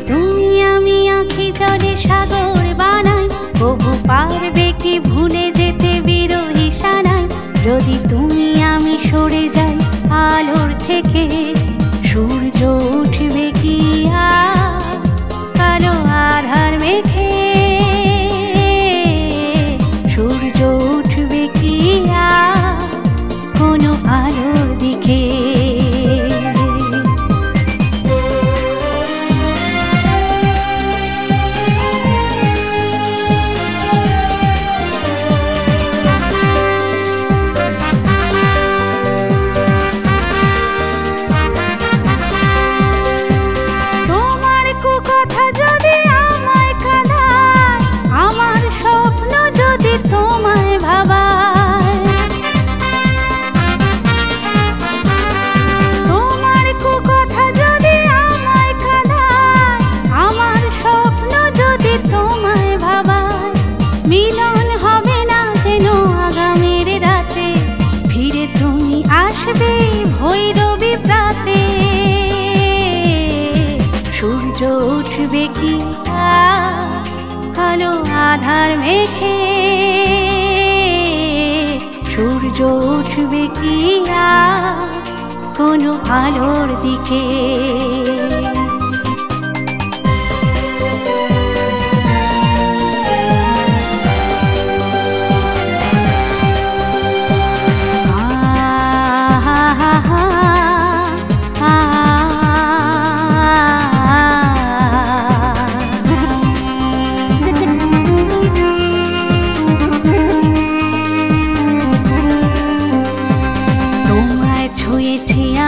তুমি আমি আঁখি জলে সাগর বানাই, তবু পারবে কি ভুলে যেতে বিরহী সানাই। যদি তুমি আমি সরে যাই আলোর থেকে, সূর্য উঠবে কি কালো আধার মেখে। সূর্য উঠবে কি কোনো আলোর দিকে। ভৈরবী প্রাতে সূর্য উঠবে কি কালো আধার মেখে। সূর্য উঠবে কি কোনো আলোর দিকে।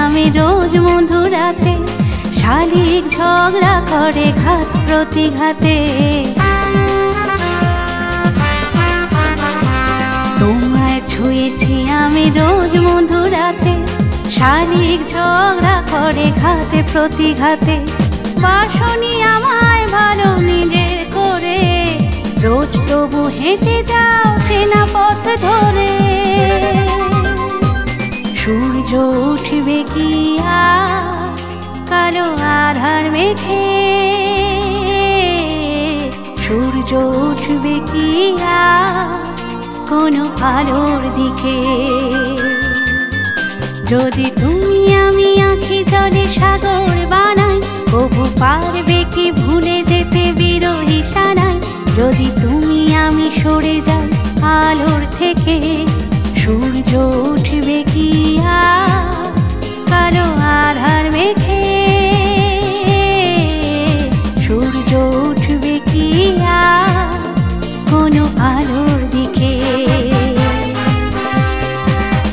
আমি রোজ মধুরাতে, শালিক ঝগড়া করে ঘাত প্রতিঘাতে। তোমায় ছুঁয়েছি আমি রোজ মধুরাতে, শালিক ঝগড়া করে ঘাতে প্রতিঘাতে। বাসনি আমায় ভালো নিজের করে, রোজ তবু হেঁটে যাও চেনা পথ ধরে। সূর্য উঠবে কি কালো আধার মেখে। সূর্য উঠবে কি কোনো আলোর দিকে। যদি তুমি আমি আঁখি জলে সাগর বানাই, তবু পারবে কি ভুলে যেতে বিরহী সানাই। যদি তুমি আমি সরে যাই আলোর থেকে, সূর্য উঠবে কি কালো আধার মেখে। সূর্য উঠবে কি কোনো আলোর দিকে।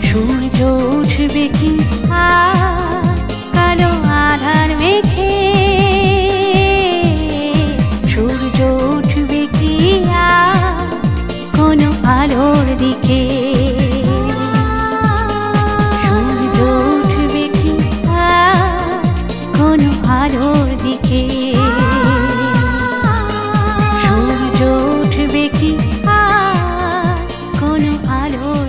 সূর্য উঠবে কি কালো আধার মেখে। সূর্য উঠবে কি কোনো আলোর দিকে। আলোর দিকে। সূর্য উঠবে কি কোনো আলোর